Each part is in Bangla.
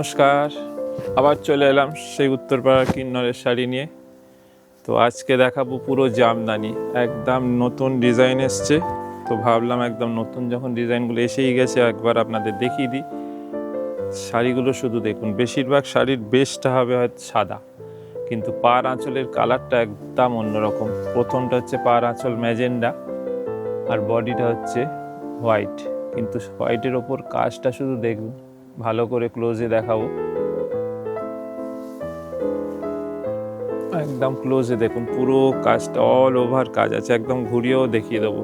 নমস্কার, আবার চলে এলাম সেই উত্তরপাড়ার কিন্নরের শাড়ি নিয়ে। তো আজকে দেখাবো পুরো জামদানি, একদম নতুন ডিজাইন এসছে। তো ভাবলাম একদম নতুন যখন ডিজাইনগুলো এসেই গেছে একবার আপনাদের দেখিয়ে দিই। শাড়িগুলো শুধু দেখুন, বেশিরভাগ শাড়ির বেসটা হবে হয়তো সাদা, কিন্তু পাড় আঁচলের কালারটা একদম অন্যরকম। প্রথমটা হচ্ছে পাড় আঁচল ম্যাজেন্ডা আর বডিটা হচ্ছে হোয়াইট, কিন্তু হোয়াইটের ওপর কাজটা শুধু দেখুন, ভালো করে ক্লোজে দেখাবো। একদম ক্লোজে দেখুন, পুরো কাজটা অল ওভার কাজ আছে, একদম ঘুরিয়েও দেখিয়ে দেবো।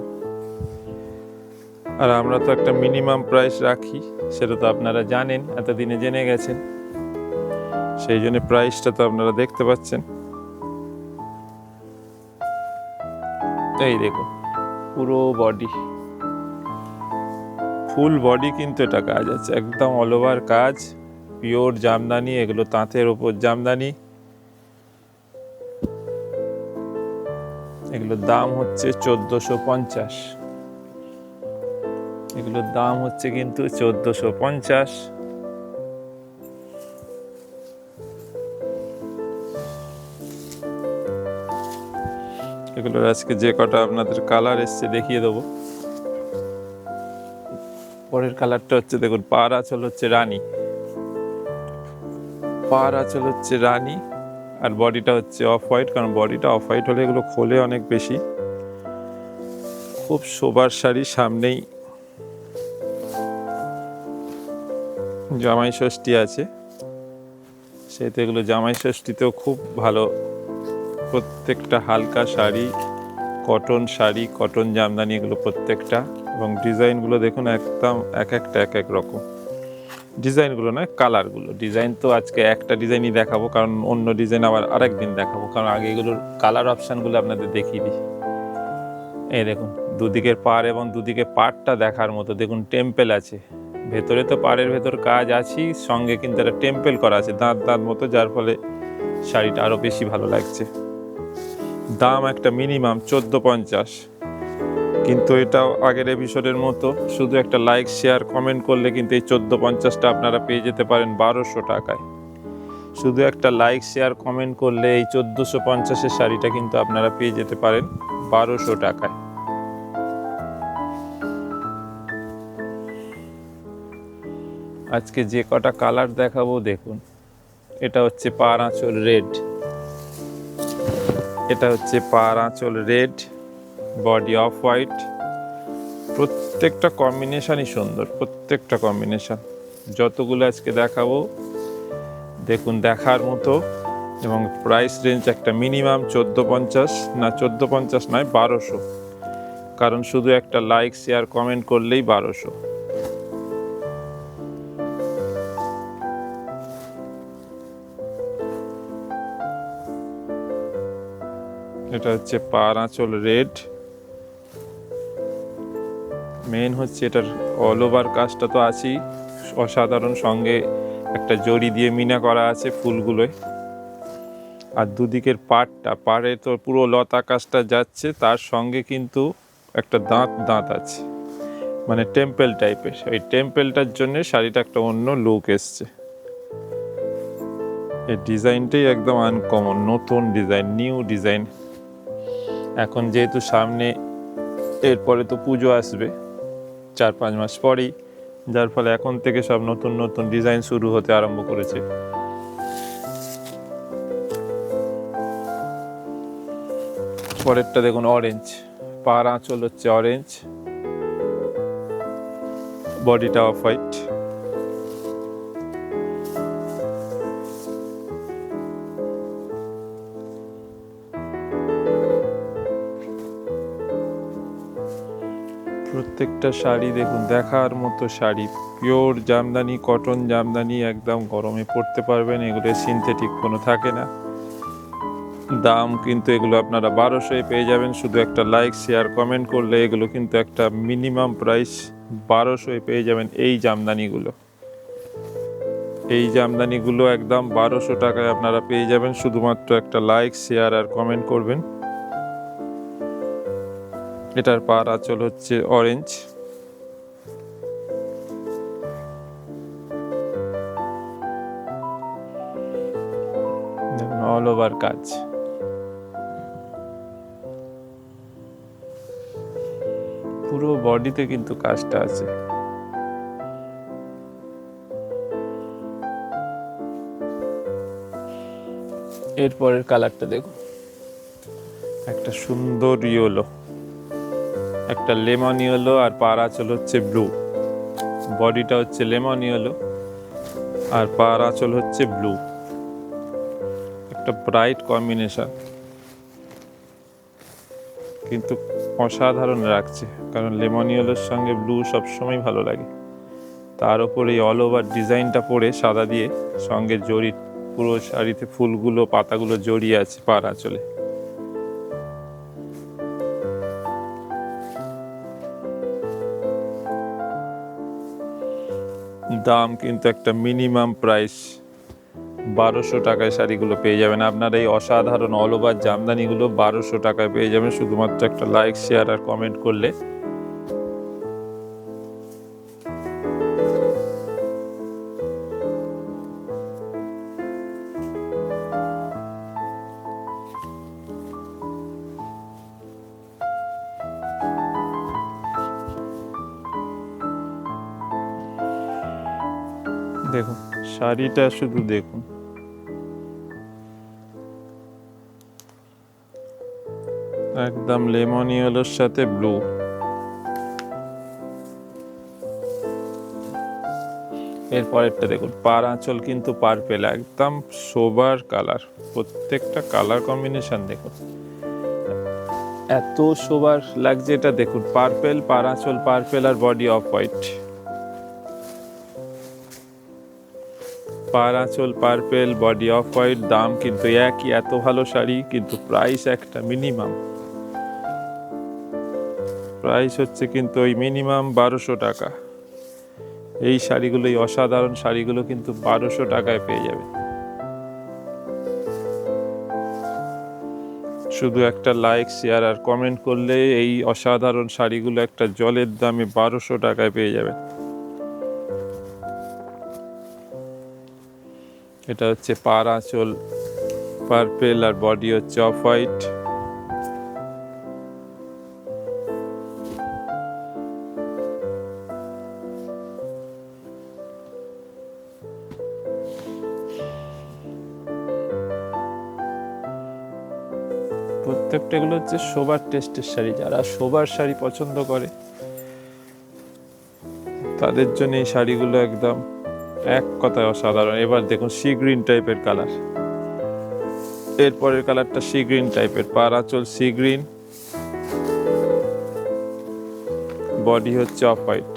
আর আমরা তো একটা মিনিমাম প্রাইস রাখি, সেটা তো আপনারা জানেন, এতদিনে জেনে গেছেন, সেই জন্য প্রাইসটা তো আপনারা দেখতে পাচ্ছেন। এই দেখুন পুরো বডি, ফুল বডি কিন্তু এটা কাজ আছে, একদম অল ওভার কাজ, পিওর জামদানি। এগুলো তাঁতের ওপর জামদানি। এগুলোর দাম হচ্ছে 1450। এগুলোর দাম হচ্ছে কিন্তু 1450। এগুলোর আজকে যে কটা আপনাদের কালার এসছে দেখিয়ে দেবো। পরের কালারটা হচ্ছে দেখুন, পাড় আঁচল হচ্ছে রানী, পাড় আঁচল হচ্ছে রানী, আর বডিটা হচ্ছে অফ হোয়াইট, কারণ বডিটা অফ হোয়াইট হলে এগুলো খোলে অনেক বেশি। খুব শোবার শাড়ি, সামনেই জামাই ষষ্ঠী আছে, সেহেতু এগুলো জামাই ষষ্ঠীতেও খুব ভালো। প্রত্যেকটা হালকা শাড়ি, কটন শাড়ি, কটন জামদানি, এগুলো প্রত্যেকটা। এবং ডিজাইনগুলো দেখুন, একদম এক একটা এক এক রকম ডিজাইনগুলো, নয় কালারগুলো। ডিজাইন তো আজকে একটা ডিজাইনই দেখাবো, কারণ অন্য ডিজাইন আবার আরেক দিন দেখাবো, কারণ আগে এগুলোর কালার অপশানগুলো আপনাদের দেখিয়ে দিই। এই দেখুন দুদিকের পাড় এবং দুদিকে পাড়টা দেখার মতো। দেখুন টেম্পেল আছে ভেতরে, তো পাড়ের ভেতর কাজ আছেই, সঙ্গে কিন্তু একটা টেম্পেল করা আছে দাঁত দাঁত মতো, যার ফলে শাড়িটা আরও বেশি ভালো লাগছে। দাম একটা মিনিমাম 1450, কিন্তু এটাও আগের এপিসোডের মতো শুধু একটা লাইক শেয়ার কমেন্ট করলে কিন্তু এই 1450টা আপনারা পেয়ে যেতে পারেন 1200 টাকায়। শুধু একটা লাইক শেয়ার কমেন্ট করলে এই 1450-এর শাড়িটা কিন্তু আপনারা পেয়ে যেতে পারেন 1200 টাকায়। আজকে যে কটা কালার দেখাবো দেখুন, এটা হচ্ছে পাড় আঁচল রেড, এটা হচ্ছে পাড় আঁচল রেড, বডি অফ হোয়াইট। প্রত্যেকটা কম্বিনেশনই সুন্দর, প্রত্যেকটা কম্বিনেশন। যতগুলো আজকে দেখাবো দেখুন দেখার মতো। এবং প্রাইস রেঞ্জ একটা মিনিমাম 1450, না 1450 নয় 1200, কারণ শুধু একটা লাইক শেয়ার কমেন্ট করলেই 1200। এটা হচ্ছে পাড় আঁচল রেড। মেন হচ্ছে এটার অল ওভার কাজটা তো আছেই অসাধারণ, সঙ্গে একটা জড়ি দিয়ে মিনা করা আছে ফুলগুলোয়। আর দুদিকের পাড়ে তো পুরো লতা কাজটা যাচ্ছে, তার সঙ্গে কিন্তু একটা দাঁত দাঁত আছে, মানে টেম্পেল টাইপের। এই টেম্পেলটার জন্য শাড়িটা একটা অন্য লুক এসছে। এই ডিজাইনটাই একদম আনকমন, নতুন ডিজাইন, নিউ ডিজাইন। এখন যেহেতু সামনে এরপরে তো পুজো আসবে 4-5 মাস পরেই, যার ফলে এখন থেকে সব নতুন নতুন ডিজাইন শুরু হতে আরম্ভ করেছে। পরেরটা দেখুন অরেঞ্জ, পাড় আঁচল হচ্ছে অরেঞ্জ, বডিটা অফ হোয়াইট। প্রত্যেকটা শাড়ি দেখুন দেখার মতো শাড়ি, পিওর জামদানি, কটন জামদানি, একদম গরমে পরতে পারবেন। এগুলো সিনথেটিক কোনো থাকে না। দাম কিন্তু এগুলো আপনারা 1200-এ পেয়ে যাবেন। শুধু একটা লাইক শেয়ার কমেন্ট করলে এগুলো কিন্তু একটা মিনিমাম প্রাইস 1200-এ পেয়ে যাবেন। এই জামদানিগুলো, এই জামদানিগুলো একদম 1200 টাকায় আপনারা পেয়ে যাবেন, শুধুমাত্র একটা লাইক শেয়ার আর কমেন্ট করবেন। এটার পাড় আঁচল হচ্ছে অরেঞ্জ, অল ওভার কাজ। পুরো বডিতে কিন্তু কাজটা আছে। এরপরের কালারটা দেখুন, একটা সুন্দর ইয়েলো, একটা লেমন ইয়েলো, আর পার আঁচল হচ্ছে ব্লু। বডিটা হচ্ছে লেমন ইয়েলো আর পার আঁচল হচ্ছে ব্লু। একটা ব্রাইট কম্বিনেশন, কিন্তু অসাধারণ লাগছে, কারণ লেমন ইয়েলোর সঙ্গে ব্লু সবসময় ভালো লাগে। তার উপর এই অল ওভার ডিজাইনটা পরে সাদা দিয়ে, সঙ্গে জড়ি, পুরো শাড়িতে ফুলগুলো পাতাগুলো জড়িয়ে আছে পার আঁচলে। দাম কিন্তু একটা মিনিমাম প্রাইস 1200 টাকায় শাড়িগুলো পেয়ে যাবেন। আপনারা এই অসাধারণ অল ওভার জামদানিগুলো 1200 টাকায় পেয়ে যাবেন, শুধুমাত্র একটা লাইক, শেয়ার আর কমেন্ট করলে। দেখুন শাড়িটা শুধু দেখুন, একদম লেমন ইয়েলোর সাথে ব্লু। এরপরেরটা দেখুন, পার আঁচল কিন্তু পার্পেল, একদম সোবার কালার। প্রত্যেকটা কালার কম্বিনেশন দেখুন, এত সোবার লাগছে। এটা দেখুন, পার্পেল, পার আঁচল পার্পেল আর বডি অফ হোয়াইট। পার আঁচল পার্পেল, বডি অফ হোয়াইট, দাম কিন্তু একই। এত ভালো শাড়ি, কিন্তু প্রাইস একটা মিনিমাম প্রাইস হচ্ছে কিন্তু ওই মিনিমাম 1200 টাকা। এই শাড়িগুলো, এই অসাধারণ শাড়িগুলো কিন্তু 1200 টাকায় পেয়ে যাবে। শুধু একটা লাইক, শেয়ার আর কমেন্ট করলে এই অসাধারণ শাড়িগুলো একটা জলের দামে 1200 টাকায় পেয়ে যাবেন। এটা হচ্ছে পার আঁচল পার্পেল আর বডি হচ্ছে অফ হোয়াইট। প্রত্যেকটা এগুলো হচ্ছে শোবার টেস্টের শাড়ি। যারা শোবার শাড়ি পছন্দ করে তাদের জন্য এই শাড়িগুলো একদম এক কথায় অসাধারণ। এবার দেখুন সি গ্রিন টাইপের কালার, এরপরের কালারটা সি গ্রিন টাইপের। পার আঁচল সি গ্রিন, বডি হচ্ছে অফ হোয়াইট।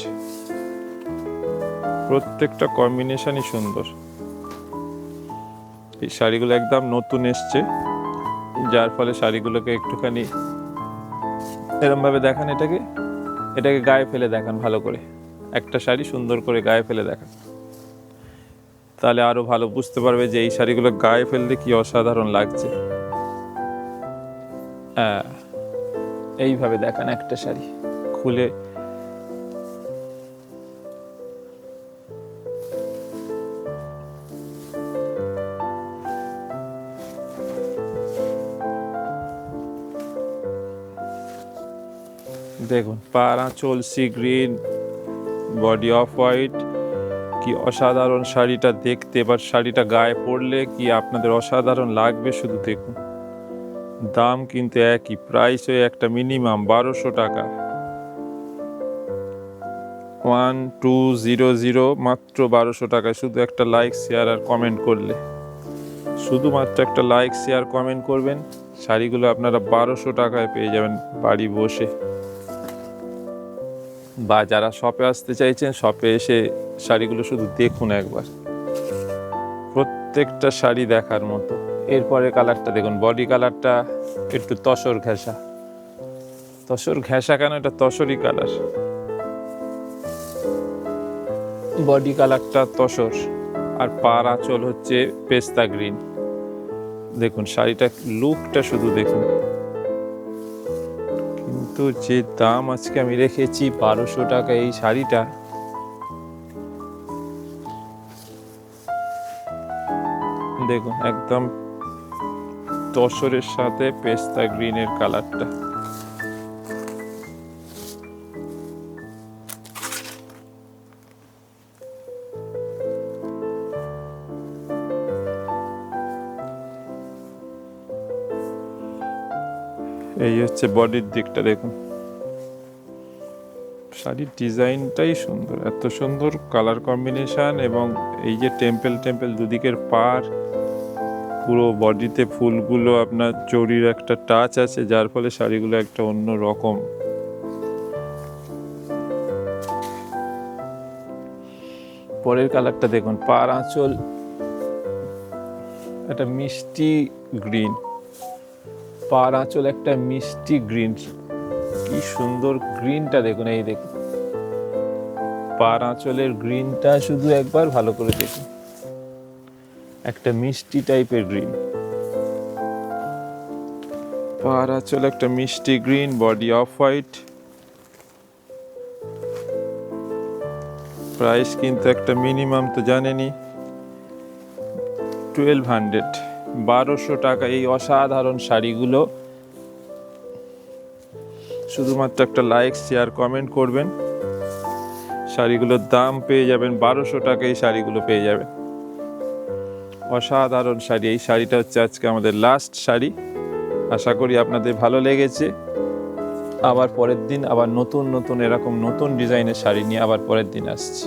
প্রত্যেকটা কম্বিনেশনই সুন্দর। এই শাড়িগুলো একদম নতুন এসছে, যার ফলে শাড়িগুলোকে একটুখানি এরম ভাবে দেখান, এটাকে গায়ে ফেলে দেখান ভালো করে। একটা শাড়ি সুন্দর করে গায়ে ফেলে দেখান, তাহলে আরো ভালো বুঝতে পারবে যে এই শাড়িগুলো গায়ে ফেললে কি অসাধারণ লাগছে। হ্যাঁ, এইভাবে দেখান একটা শাড়ি খুলে। দেখুন পার আঁচল sea green, body off white, কি অসাধারণ শাড়িটা দেখতে। এবার শাড়িটা গায়ে পরলে কি আপনাদের অসাধারণ লাগবে, শুধু দেখুন। দাম কিন্তু একই, প্রাইস ওই একটা মিনিমাম 1200 টাকা। 1200, মাত্র 1200 টাকায়। শুধু একটা লাইক, শেয়ার আর কমেন্ট করলে, শুধুমাত্র একটা লাইক, শেয়ার, কমেন্ট করবেন, শাড়িগুলো আপনারা 1200 টাকায় পেয়ে যাবেন বাড়ি বসে। বা যারা শপে আসতে চাইছেন, শপে এসে শাড়িগুলো শুধু দেখুন একবার, প্রত্যেকটা শাড়ি দেখার মতো। এরপরে কালারটা দেখুন, বডি কালারটা একটু তসর ঘেঁষা। তসর ঘেঁষা কেন, এটা তসরই কালার। বডি কালারটা তসর, আর পার আঁচল হচ্ছে পেস্তা গ্রিন। দেখুন শাড়িটা লুকটা শুধু দেখুন। কিন্তু যে দাম আজকে আমি রেখেছি 1200 টাকা এই শাড়িটা, দেখুন একদম তসরের সাথে পেস্তা গ্রিনের কালারটা। এই হচ্ছে বডির দিকটা, দেখুন শাড়ির ডিজাইনটাই সুন্দর, এত সুন্দর কালার কম্বিনেশন, এবং এই যে টেম্পল টেম্পল দুদিকের পার, পুরো বডিতে ফুলগুলো আপনার চড়ির একটা টাচ আছে, যার ফলে শাড়িগুলো একটা অন্য রকম। পরের কালারটা দেখুন, পার আঁচল একটা মিষ্টি গ্রিন, পার আঁচল একটা মিষ্টি গ্রিন, কি সুন্দর গ্রিনটা দেখুন। এই দেখুন পার আঁচলের গ্রিনটা শুধু একবার ভালো করে দেখুন, একটা মিষ্টি টাইপের গ্রিন। পার আঁচল একটা মিষ্টি green, body off white. Price কিন্তু একটা মিনিমাম তো জানেনই, 1200, 1200 টাকা এই অসাধারণ শাড়িগুলো। শুধুমাত্র একটা লাইক, শেয়ার, কমেন্ট করবেন, শাড়িগুলোর দাম পেয়ে যাবেন 1200 টাকা। এই শাড়িগুলো পেয়ে যাবেন, অসাধারণ শাড়ি। এই শাড়িটা হচ্ছে আজকে আমাদের লাস্ট শাড়ি। আশা করি আপনাদের ভালো লেগেছে। আবার পরের দিন আবার নতুন নতুন এরকম নতুন ডিজাইনের শাড়ি নিয়ে আবার পরের দিন আসছি।